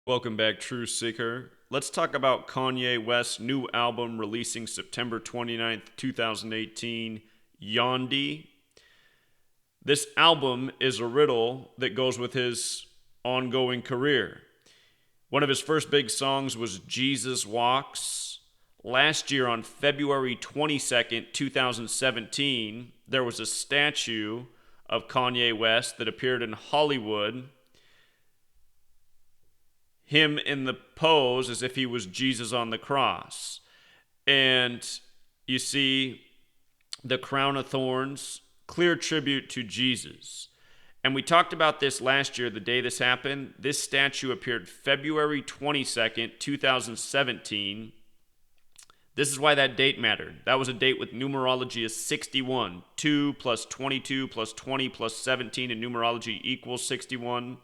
Welcome back, True Seeker. Let's talk about Kanye West's new album releasing September 29th, 2018, Yandhi. This album is a riddle that goes with his ongoing career. One of his first big songs was Jesus Walks. Last year, on February 22nd, 2017, there was a statue of Kanye West that appeared in Hollywood, him in the pose as if he was Jesus on the cross. And you see the crown of thorns, clear tribute to Jesus. And we talked about this last year, the day this happened. This statue appeared February 22nd, 2017. This is why that date mattered. That was a date with numerology as 61. 2 plus 22 plus 20 plus 17 in numerology equals 61.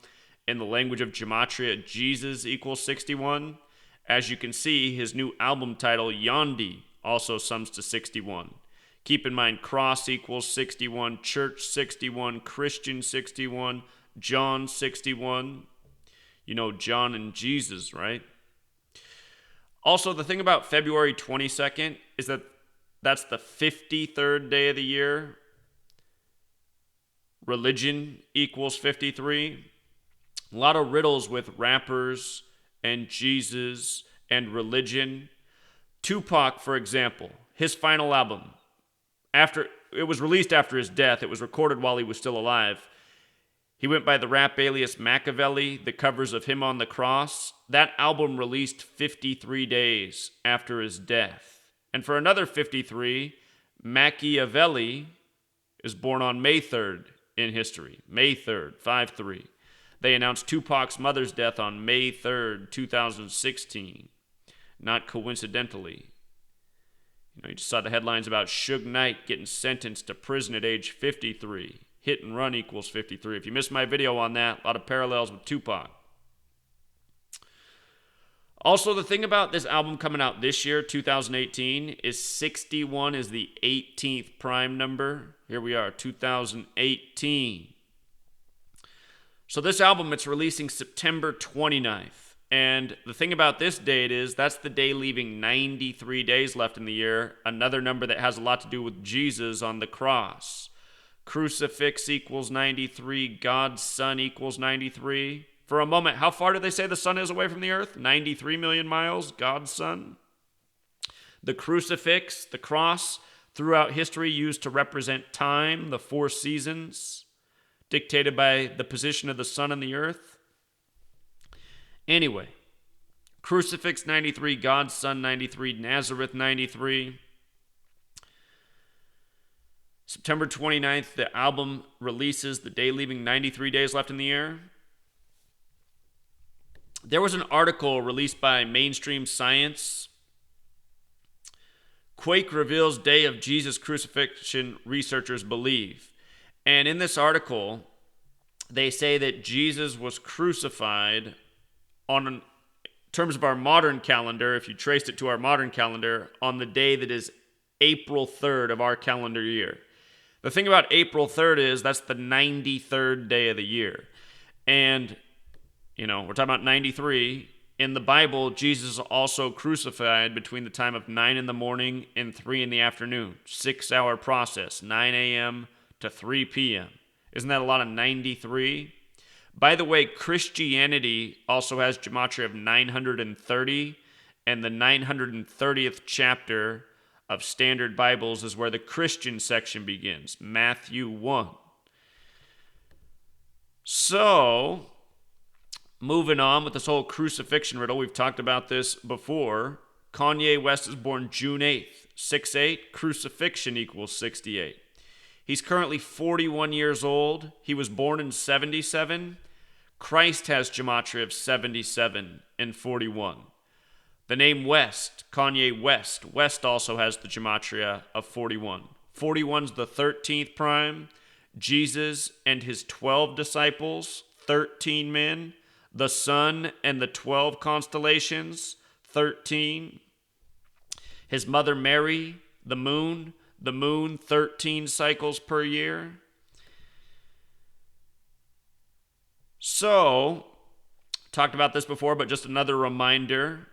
In the language of Gematria, Jesus equals 61. As you can see, his new album title, Yandhi, also sums to 61. Keep in mind, cross equals 61, church 61, Christian 61, John 61. You know John and Jesus, right? Also, the thing about February 22nd is that that's the 53rd day of the year. Religion equals 53. A lot of riddles with rappers and Jesus and religion. Tupac, for example, his final album, it was released after his death. It was recorded while he was still alive. He went by the rap alias Machiavelli, the covers of him on the cross. That album released 53 days after his death. And for another 53, Machiavelli is born on May 3rd in history. May 3rd, 5-3. They announced Tupac's mother's death on May 3rd, 2016. Not coincidentally. You just saw the headlines about Suge Knight getting sentenced to prison at age 53. Hit and run equals 53. If you missed my video on that, a lot of parallels with Tupac. Also, the thing about this album coming out this year, 2018, is 61 is the 18th prime number. Here we are, 2018. So this album, it's releasing September 29th. And the thing about this date is that's the day leaving 93 days left in the year. Another number that has a lot to do with Jesus on the cross. Crucifix equals 93. God's Son equals 93. For a moment, how far do they say the sun is away from the earth? 93 million miles, God's Son. The crucifix, the cross, throughout history used to represent time, the four seasons, dictated by the position of the sun and the earth. Anyway, crucifix 93, God's Son 93, Nazareth 93. September 29th, the album releases, the day leaving 93 days left in the year. There was an article released by Mainstream Science. Quake reveals day of Jesus crucifixion, researchers believe. And in this article, they say that Jesus was crucified in terms of our modern calendar, if you traced it to our modern calendar, on the day that is April 3rd of our calendar year. The thing about April 3rd is that's the 93rd day of the year. And, we're talking about 93. In the Bible, Jesus is also crucified between the time of 9 in the morning and 3 in the afternoon. 6-hour process, 9 a.m. to 3 p.m. Isn't that a lot of 93? By the way, Christianity also has Gematria of 930, and the 930th chapter of Standard Bibles is where the Christian section begins, Matthew 1. So, moving on with this whole crucifixion riddle, we've talked about this before. Kanye West is born June 8th, 6'8", crucifixion equals 68. He's currently 41 years old. He was born in 77. Christ has Gematria of 77 and 41. The name West, Kanye West. West also has the Gematria of 41. 41's the 13th prime. Jesus and his 12 disciples, 13 men. The sun and the 12 constellations, 13. His mother Mary, the moon, 13 cycles per year. So, Talked about this before, but just another reminder.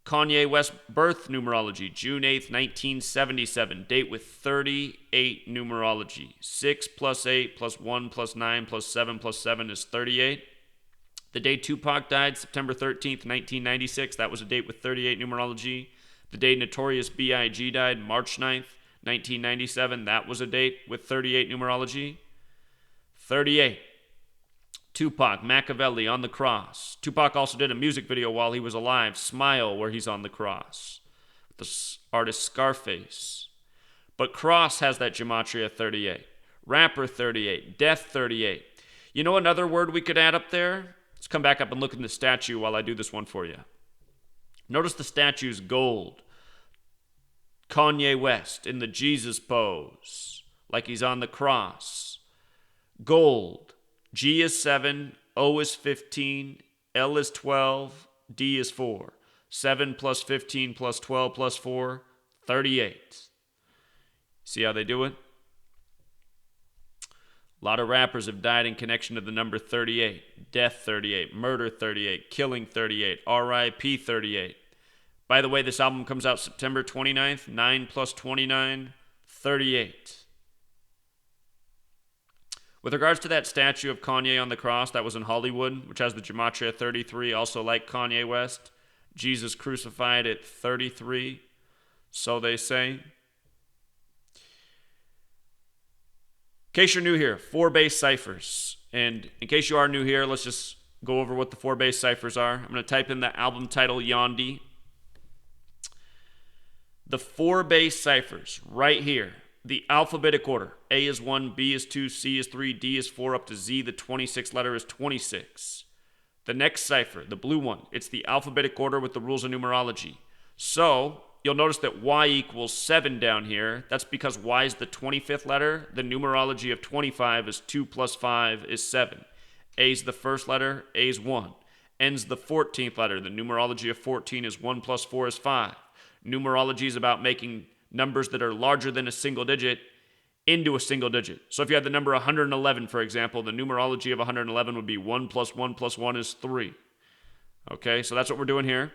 Kanye West birth numerology, June 8th, 1977. Date with 38 numerology. 6 plus 8 plus 1 plus 9 plus 7 plus 7 is 38. The day Tupac died, September 13th, 1996. That was a date with 38 numerology. The day Notorious B.I.G. died, March 9th, 1997. That was a date with 38 numerology. 38. Tupac, Machiavelli on the cross. Tupac also did a music video while he was alive, Smile, where he's on the cross. The artist Scarface. But Cross has that Gematria 38. Rapper 38. Death 38. You know another word we could add up there? Let's come back up and look in the statue while I do this one for you. Notice the statue's gold. Kanye West in the Jesus pose, like he's on the cross. Gold. G is 7, O is 15, L is 12, D is 4. 7 plus 15 plus 12 plus 4, 38. See how they do it? A lot of rappers have died in connection to the number 38. Death 38, murder 38, killing 38, RIP 38. By the way, this album comes out September 29th, 9 plus 29, 38. With regards to that statue of Kanye on the cross that was in Hollywood, which has the Gematria 33, also like Kanye West, Jesus crucified at 33, so they say. In case you're new here, 4 base ciphers. And in case you are new here, let's just go over what the 4 base ciphers are. I'm going to type in the album title, Yandhi. The 4 base ciphers right here. The alphabetic order. A is 1, B is 2, C is 3, D is 4, up to Z. The 26th letter is 26. The next cipher, the blue one, it's the alphabetic order with the rules of numerology. So, you'll notice that Y equals 7 down here. That's because Y is the 25th letter. The numerology of 25 is 2 plus 5 is 7. A is the first letter, A is 1. N's the 14th letter. The numerology of 14 is 1 plus 4 is 5. Numerology is about making numbers that are larger than a single digit into a single digit. So if you had the number 111, for example, the numerology of 111 would be 1 plus 1 plus 1 is 3. Okay, so that's what we're doing here.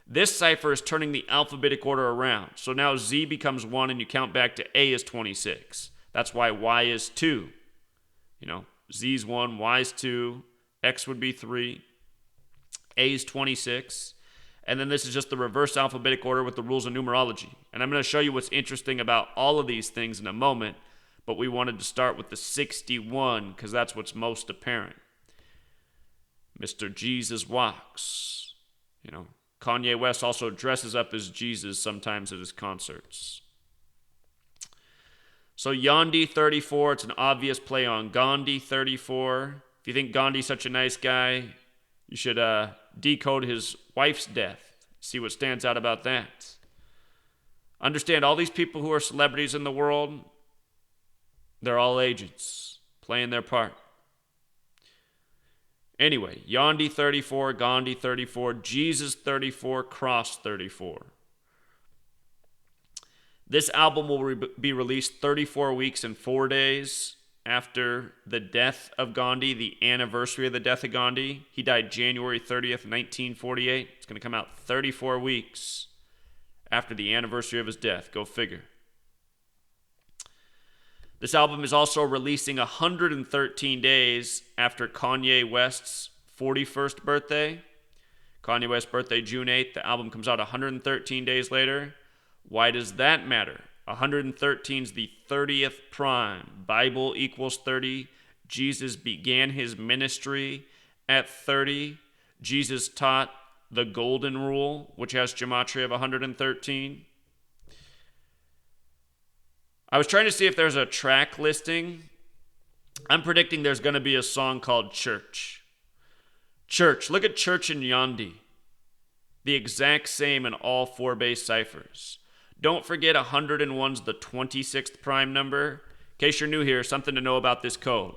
This cipher is turning the alphabetic order around. So now Z becomes 1 and you count back to A is 26. That's why Y is 2. You know, Z is 1, Y is 2, X would be 3, A is 26. And then this is just the reverse alphabetic order with the rules of numerology. And I'm going to show you what's interesting about all of these things in a moment, but we wanted to start with the 61 because that's what's most apparent. Mr. Jesus walks. You know, Kanye West also dresses up as Jesus sometimes at his concerts. So Yandhi 34, it's an obvious play on Gandhi 34. If you think Gandhi's such a nice guy, you should decode his wife's death. See what stands out about that. Understand, all these people who are celebrities in the world, they're all agents, playing their part. Anyway, Yandhi 34, Gandhi 34, Jesus 34, Cross 34. This album will be released 34 weeks and 4 days after the death of Gandhi, the anniversary of the death of Gandhi. He died January 30th, 1948. It's going to come out 34 weeks after the anniversary of his death. Go figure. This album is also releasing 113 days after Kanye West's 41st birthday. Kanye West's birthday, June 8th. The album comes out 113 days later. Why does that matter? 113 is the 30th prime. Bible equals 30. Jesus began his ministry at 30. Jesus taught the golden rule, which has gematria of 113. I was trying to see if there's a track listing. I'm predicting there's going to be a song called Church. Church. Look at Church in Yandhi. The exact same in all 4 base ciphers. Don't forget 101's the 26th prime number. In case you're new here, something to know about this code.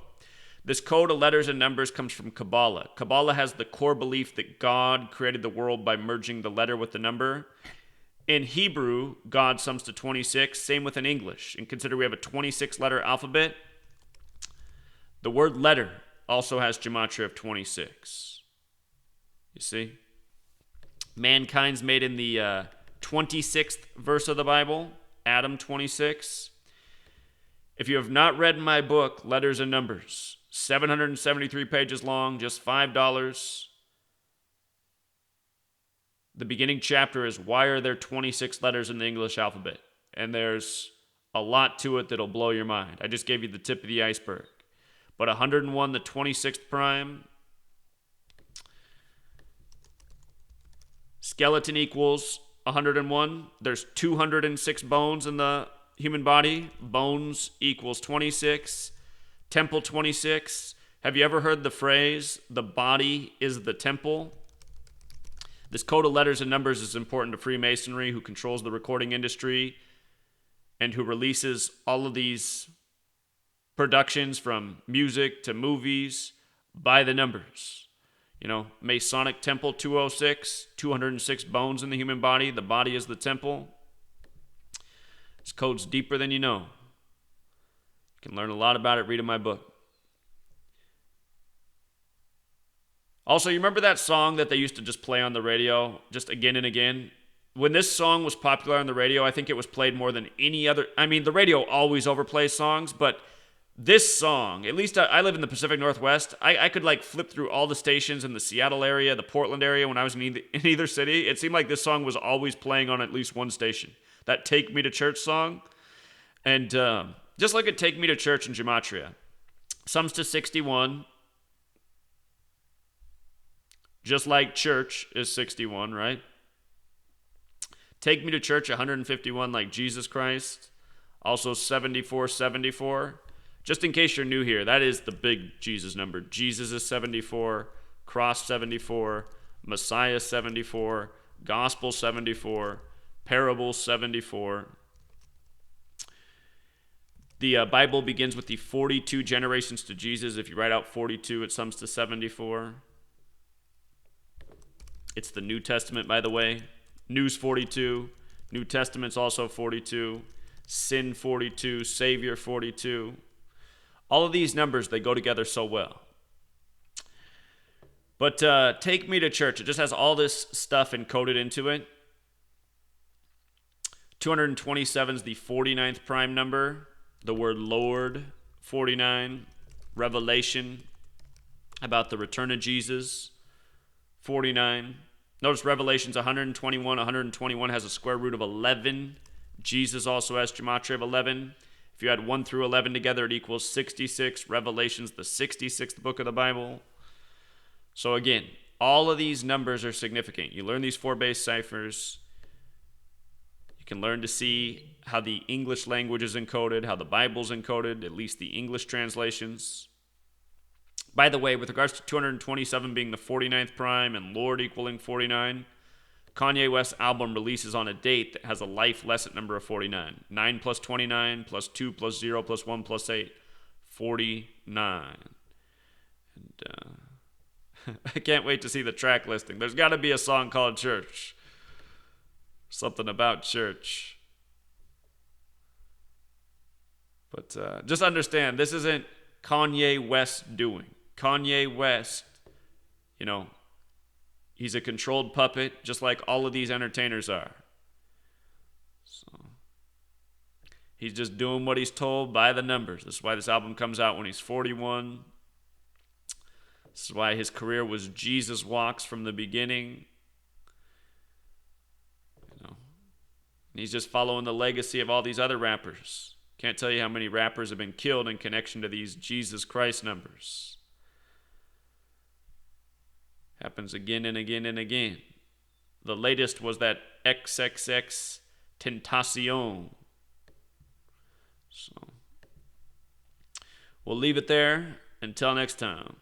This code of letters and numbers comes from Kabbalah. Kabbalah has the core belief that God created the world by merging the letter with the number. In Hebrew, God sums to 26. Same with in English. And consider we have a 26-letter alphabet. The word letter also has gematria of 26. You see? Mankind's made in the 26th verse of the Bible, Adam 26. If you have not read my book, Letters and Numbers, 773 pages long, just $5. The beginning chapter is why are there 26 letters in the English alphabet? And there's a lot to it that'll blow your mind. I just gave you the tip of the iceberg. But 101, the 26th prime, skeleton equals 101. There's 206 bones in the human body. Bones equals 26. Temple 26. Have you ever heard the phrase, the body is the temple? This code of letters and numbers is important to Freemasonry, who controls the recording industry and who releases all of these productions from music to movies by the numbers. You know, Masonic Temple 206, 206 bones in the human body. The body is the temple. This code's deeper than you know. You can learn a lot about it reading my book. Also, you remember that song that they used to just play on the radio just again and again? When this song was popular on the radio, I think it was played more than any other. I mean, the radio always overplays songs, but this song, at least I live in the Pacific Northwest, I could like flip through all the stations in the Seattle area, the Portland area when I was in either city. It seemed like this song was always playing on at least one station. That Take Me to Church song. And just look at Take Me to Church in Gematria. Sums to 61. Just like church is 61, right? Take Me to Church, 151, like Jesus Christ. Also 74, 74. Just in case you're new here, that is the big Jesus number. Jesus is 74, Cross 74, Messiah 74, Gospel 74, Parable 74. The Bible begins with the 42 generations to Jesus. If you write out 42, it sums to 74. It's the New Testament, by the way. News 42. New Testament's also 42. Sin 42. Savior 42. All of these numbers, they go together so well. But Take Me to Church. It just has all this stuff encoded into it. 227 is the 49th prime number. The word Lord, 49. Revelation about the return of Jesus, 49. Notice Revelation's 121. 121 has a square root of 11. Jesus also has gematria of 11. If you add 1 through 11 together, it equals 66. Revelation's the 66th book of the Bible. So again, all of these numbers are significant. You learn these 4 base ciphers. You can learn to see how the English language is encoded, how the Bible's encoded, at least the English translations. By the way, with regards to 227 being the 49th prime and Lord equaling 49, Kanye West's album releases on a date that has a life lesson number of 49. 9 plus 29 plus 2 plus 0 plus 1 plus 8, 49. And I can't wait to see the track listing. There's got to be a song called Church. Something about church. But just understand, this isn't Kanye West doing. Kanye West, you know, he's a controlled puppet, just like all of these entertainers are. So he's just doing what he's told by the numbers. This is why this album comes out when he's 41. This is why his career was Jesus Walks from the beginning. You know, and he's just following the legacy of all these other rappers. Can't tell you how many rappers have been killed in connection to these Jesus Christ numbers. Happens again and again and again. The latest was that XXX Tentacion. So we'll leave it there. Until next time.